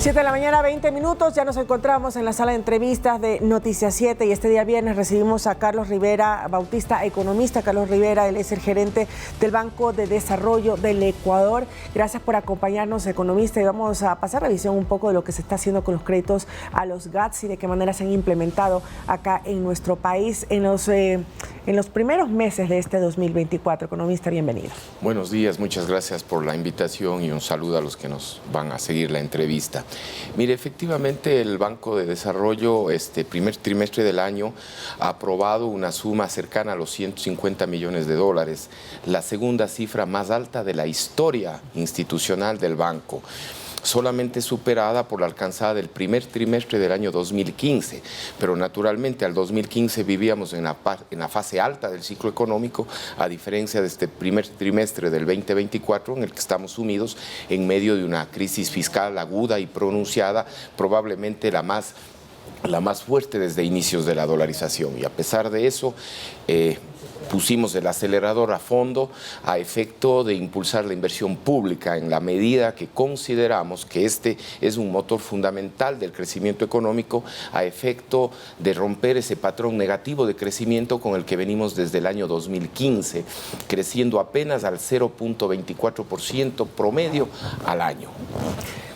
7 de la mañana, 20 minutos. Ya nos encontramos en la sala de entrevistas de Noticias 7 y este día viernes recibimos a Carlos Rivera Bautista, economista. Carlos Rivera, él es el gerente del Banco de Desarrollo del Ecuador. Gracias por acompañarnos, economista, y vamos a pasar revisión un poco de lo que se está haciendo con los créditos a los GATS y de qué manera se han implementado acá en nuestro país en los primeros meses de este 2024. Economista, bienvenido. Buenos días, muchas gracias por la invitación y un saludo a los que nos van a seguir la entrevista. Mire, efectivamente el Banco de Desarrollo este primer trimestre del año ha aprobado una suma cercana a los 150 millones de dólares, la segunda cifra más alta de la historia institucional del banco, solamente superada por la alcanzada del primer trimestre del año 2015, pero naturalmente al 2015 vivíamos en la fase alta del ciclo económico, a diferencia de este primer trimestre del 2024 en el que estamos sumidos en medio de una crisis fiscal aguda y pronunciada, probablemente la más fuerte desde inicios de la dolarización. Y a pesar de eso, pusimos el acelerador a fondo a efecto de impulsar la inversión pública en la medida que consideramos que este es un motor fundamental del crecimiento económico a efecto de romper ese patrón negativo de crecimiento con el que venimos desde el año 2015, creciendo apenas al 0.24% promedio al año.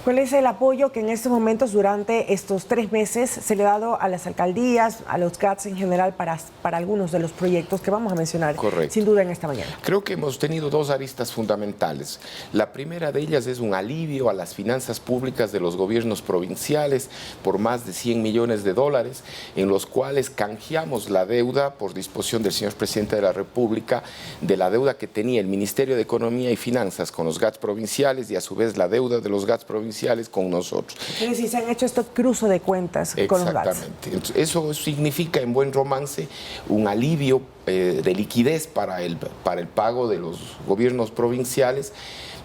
¿Cuál es el apoyo que en estos momentos, durante estos 3 meses, se le ha dado a las alcaldías, a los GATS en general, para algunos de los proyectos que vamos a mencionar? Correcto. Sin duda en esta mañana? Creo que hemos tenido dos aristas fundamentales. La primera de ellas es un alivio a las finanzas públicas de los gobiernos provinciales por más de 100 millones de dólares, en los cuales canjeamos la deuda por disposición del señor presidente de la República, de la deuda que tenía el Ministerio de Economía y Finanzas con los GATS provinciales y a su vez la deuda de los GATS provinciales con nosotros. Es decir, se han hecho estos cruces de cuentas con los GATS. Exactamente. Entonces, eso significa en buen romance un alivio de liquidez para el pago de los gobiernos provinciales,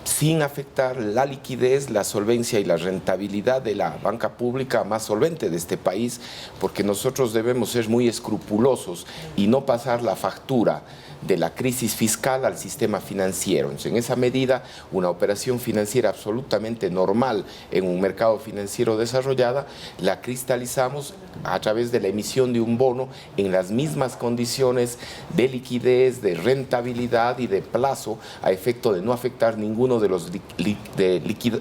sin afectar la liquidez, la solvencia y la rentabilidad de la banca pública más solvente de este país, porque nosotros debemos ser muy escrupulosos y no pasar la factura de la crisis fiscal al sistema financiero. Entonces, en esa medida, una operación financiera absolutamente normal en un mercado financiero desarrollado, la cristalizamos a través de la emisión de un bono en las mismas condiciones de liquidez, de rentabilidad y de plazo, a efecto de no afectar ninguno de los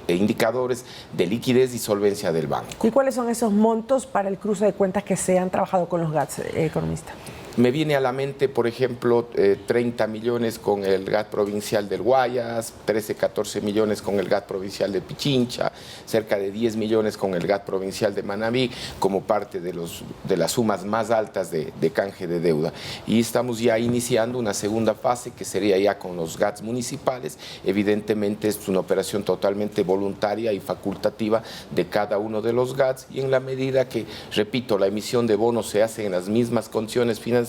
indicadores de liquidez y solvencia del banco. ¿Y cuáles son esos montos para el cruce de cuentas que se han trabajado con los GATS, economista? Me viene a la mente, por ejemplo, 30 millones con el GAT provincial del Guayas, 13, 14 millones con el GAT provincial de Pichincha, cerca de 10 millones con el GAT provincial de Manabí, como parte de las sumas más altas de canje de deuda. Y estamos ya iniciando una segunda fase que sería ya con los GATs municipales. Evidentemente es una operación totalmente voluntaria y facultativa de cada uno de los GATs, y en la medida que, repito, la emisión de bonos se hace en las mismas condiciones financieras,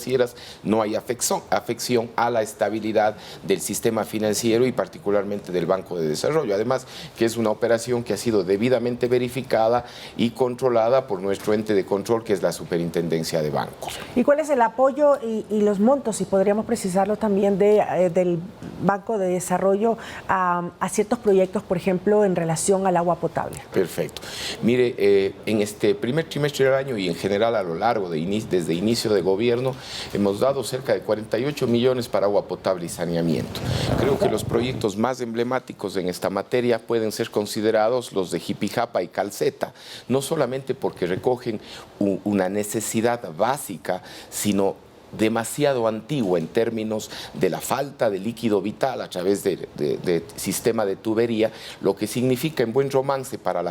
no hay afección a la estabilidad del sistema financiero y particularmente del Banco de Desarrollo. Además, que es una operación que ha sido debidamente verificada y controlada por nuestro ente de control, que es la Superintendencia de Bancos. ¿Y cuál es el apoyo y los montos, si podríamos precisarlo también, del Banco de Desarrollo a ciertos proyectos, por ejemplo, en relación al agua potable? Perfecto. Mire, en este primer trimestre del año y en general a lo largo desde inicio de gobierno, hemos dado cerca de 48 millones para agua potable y saneamiento. Creo que los proyectos más emblemáticos en esta materia pueden ser considerados los de Jipijapa y Calceta, no solamente porque recogen una necesidad básica, sino demasiado antiguo en términos de la falta de líquido vital a través de sistema de tubería, lo que significa en buen romance para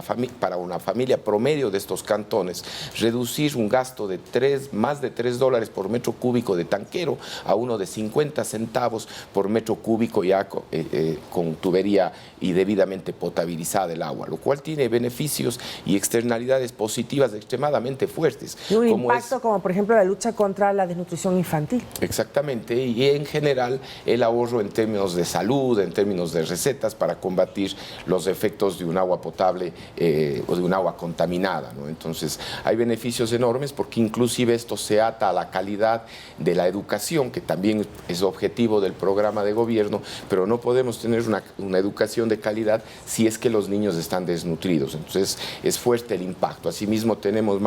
una familia promedio de estos cantones reducir un gasto de más de $3 por metro cúbico de tanquero a uno de 50 centavos por metro cúbico ya con tubería y debidamente potabilizada el agua, lo cual tiene beneficios y externalidades positivas extremadamente fuertes. Y un impacto como por ejemplo la lucha contra la desnutrición nutrición infantil. Exactamente, y en general el ahorro en términos de salud, en términos de recetas para combatir los efectos de un agua potable o de un agua contaminada, ¿no? Entonces hay beneficios enormes porque inclusive esto se ata a la calidad de la educación, que también es objetivo del programa de gobierno, pero no podemos tener una educación de calidad si es que los niños están desnutridos. Entonces es fuerte el impacto. Asimismo tenemos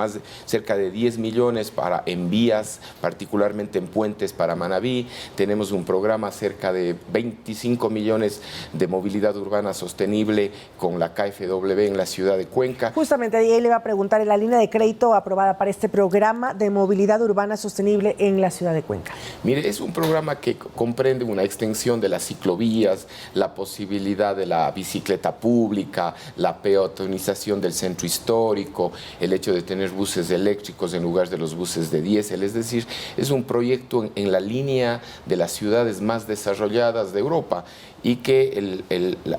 cerca de 10 millones en vías, particularmente en puentes para Manabí. Tenemos un programa cerca de 25 millones de movilidad urbana sostenible con la KfW en la ciudad de Cuenca. Justamente ahí le iba a preguntar, en la línea de crédito aprobada para este programa de movilidad urbana sostenible en la ciudad de Cuenca. Mire, es un programa que comprende una extensión de las ciclovías, la posibilidad de la bicicleta pública, la peatonización del centro histórico, el hecho de tener buses eléctricos en lugar de los buses de diésel. Es decir, es un proyecto en la línea de las ciudades más desarrolladas de Europa y que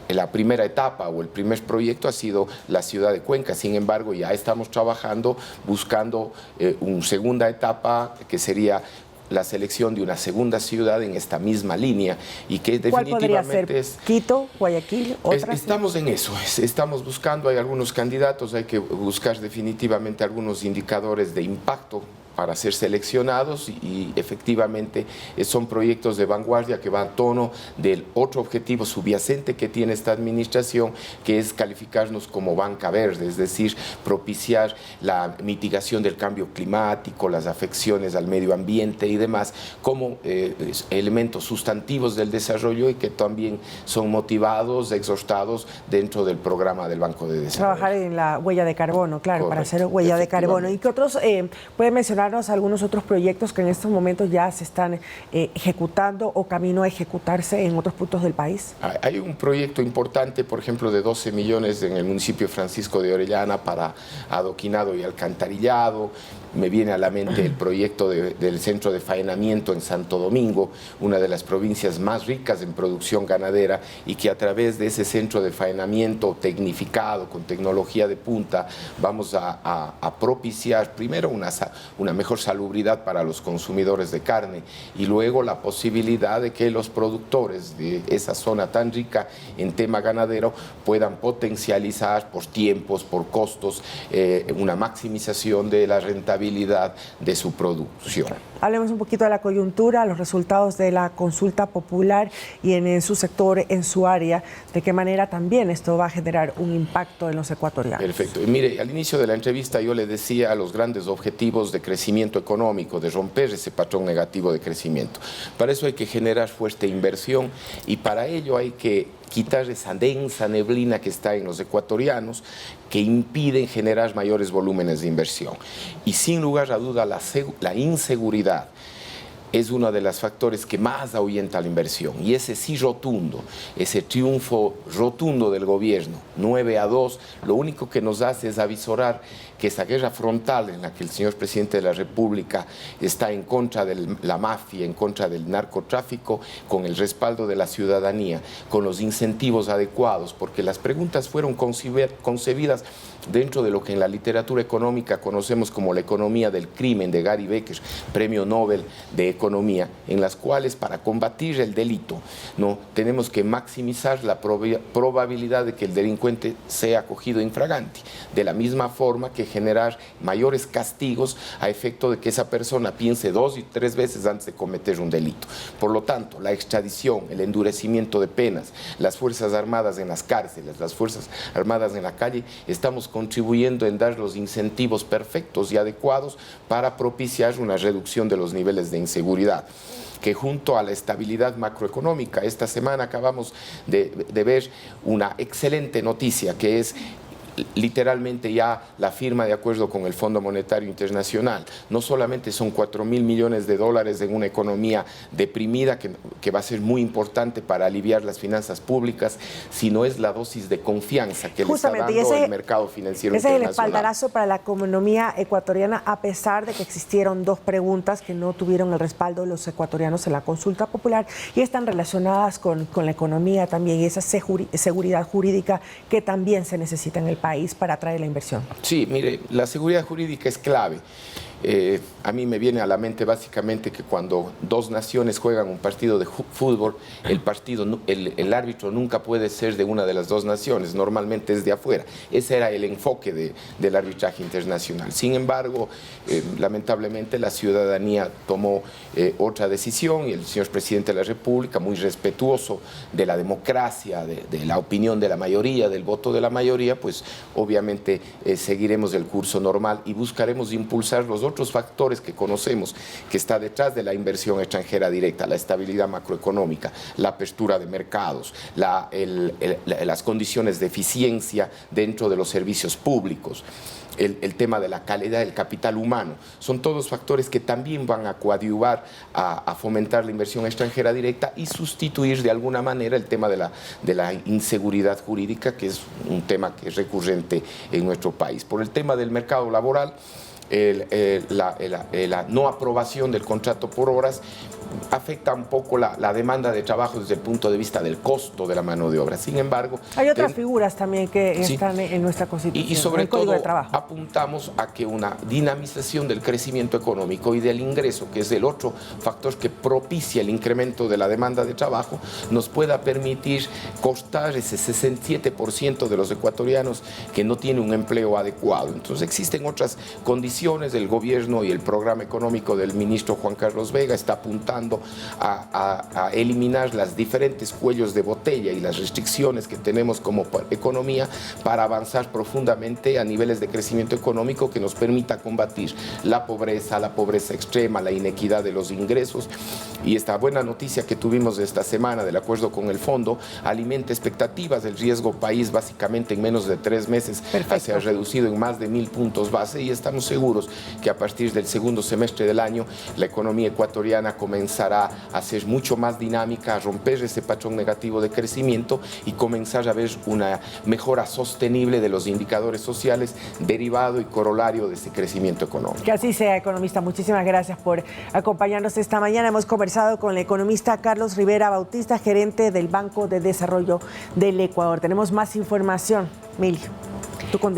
la primera etapa o el primer proyecto ha sido la ciudad de Cuenca. Sin embargo, ya estamos trabajando buscando una segunda etapa que sería la selección de una segunda ciudad en esta misma línea y que definitivamente ¿Cuál podría ser? ¿Quito, Guayaquil, otras? Estamos en eso, estamos buscando, hay algunos candidatos, hay que buscar definitivamente algunos indicadores de impacto para ser seleccionados y efectivamente son proyectos de vanguardia que van a tono del otro objetivo subyacente que tiene esta administración, que es calificarnos como banca verde, es decir, propiciar la mitigación del cambio climático, las afecciones al medio ambiente y demás, como elementos sustantivos del desarrollo y que también son motivados, exhortados dentro del programa del Banco de Desarrollo. Trabajar en la huella de carbono, claro, correcto, para hacer huella de carbono. ¿Y qué otros, puede mencionar algunos otros proyectos que en estos momentos ya se están ejecutando o camino a ejecutarse en otros puntos del país? Hay un proyecto importante, por ejemplo, de 12 millones en el municipio Francisco de Orellana para adoquinado y alcantarillado. Me viene a la mente el proyecto del centro de faenamiento en Santo Domingo, una de las provincias más ricas en producción ganadera, y que a través de ese centro de faenamiento tecnificado, con tecnología de punta, vamos a propiciar primero una mejor salubridad para los consumidores de carne y luego la posibilidad de que los productores de esa zona tan rica en tema ganadero puedan potencializar por tiempos, por costos, una maximización de la rentabilidad de su producción. Hablemos un poquito de la coyuntura, los resultados de la consulta popular y en su sector, en su área, de qué manera también esto va a generar un impacto en los ecuatorianos. Perfecto. Y mire, al inicio de la entrevista yo le decía los grandes objetivos de crecimiento económico, de romper ese patrón negativo de crecimiento. Para eso hay que generar fuerte inversión y para ello hay que quitar esa densa neblina que está en los ecuatorianos que impiden generar mayores volúmenes de inversión. Y sin lugar a duda la inseguridad es uno de los factores que más ahuyenta la inversión. Y ese sí rotundo, ese triunfo rotundo del gobierno, 9-2, lo único que nos hace es avisorar que esa guerra frontal en la que el señor presidente de la República está en contra de la mafia, en contra del narcotráfico, con el respaldo de la ciudadanía, con los incentivos adecuados, porque las preguntas fueron concebidas dentro de lo que en la literatura económica conocemos como la economía del crimen de Gary Becker, premio Nobel de Economía, en las cuales para combatir el delito, ¿no?, tenemos que maximizar la probabilidad de que el delincuente sea cogido infraganti, de la misma forma que generar mayores castigos a efecto de que esa persona piense 2 y 3 veces antes de cometer un delito. Por lo tanto, la extradición, el endurecimiento de penas, las Fuerzas Armadas en las cárceles, las Fuerzas Armadas en la calle, estamos contribuyendo en dar los incentivos perfectos y adecuados para propiciar una reducción de los niveles de inseguridad, que junto a la estabilidad macroeconómica, esta semana acabamos de ver una excelente noticia, que es literalmente ya la firma de acuerdo con el Fondo Monetario Internacional. No solamente son 4.000 millones de dólares en una economía deprimida que va a ser muy importante para aliviar las finanzas públicas, sino es la dosis de confianza que le está dando el mercado financiero internacional. Ese es el espaldarazo para la economía ecuatoriana, a pesar de que existieron 2 preguntas que no tuvieron el respaldo de los ecuatorianos en la consulta popular y están relacionadas con la economía también y esa seguridad jurídica que también se necesita en el país para atraer la inversión. Sí, mire, la seguridad jurídica es clave. A mí me viene a la mente básicamente que cuando dos naciones juegan un partido de fútbol, el árbitro nunca puede ser de una de las dos naciones, normalmente es de afuera. Ese era el enfoque del arbitraje internacional. Sin embargo, lamentablemente la ciudadanía tomó otra decisión y el señor presidente de la República, muy respetuoso de la democracia, de la opinión de la mayoría, del voto de la mayoría, pues obviamente seguiremos el curso normal y buscaremos impulsar los otros factores que conocemos que está detrás de la inversión extranjera directa, la estabilidad macroeconómica, la apertura de mercados, las condiciones de eficiencia dentro de los servicios públicos. El tema de la calidad del capital humano. Son todos factores que también van a coadyuvar a fomentar la inversión extranjera directa y sustituir de alguna manera el tema de la inseguridad jurídica, que es un tema que es recurrente en nuestro país. Por el tema del mercado laboral, la no aprobación del contrato por horas afecta un poco la demanda de trabajo desde el punto de vista del costo de la mano de obra. Sin embargo, hay otras figuras también que están en nuestra Constitución. Y sobre todo de trabajo. Apuntamos a que una dinamización del crecimiento económico y del ingreso, que es el otro factor que propicia el incremento de la demanda de trabajo, nos pueda permitir costar ese 67% de los ecuatorianos que no tienen un empleo adecuado. Entonces existen otras condiciones. El gobierno y el programa económico del ministro Juan Carlos Vega está apuntando a eliminar las diferentes cuellos de botella y las restricciones que tenemos como economía para avanzar profundamente a niveles de crecimiento económico que nos permita combatir la pobreza extrema, la inequidad de los ingresos. Y esta buena noticia que tuvimos esta semana del acuerdo con el fondo alimenta expectativas del riesgo país básicamente en menos de 3 meses. Se ha reducido en más de 1000 puntos base y estamos seguros que a partir del segundo semestre del año la economía ecuatoriana comenzará a ser mucho más dinámica, a romper ese patrón negativo de crecimiento y comenzar a ver una mejora sostenible de los indicadores sociales derivado y corolario de ese crecimiento económico. Que así sea, economista. Muchísimas gracias por acompañarnos esta mañana. Hemos conversado con el economista Carlos Rivera Bautista, gerente del Banco de Desarrollo del Ecuador. Tenemos más información. Mili, tú continúas.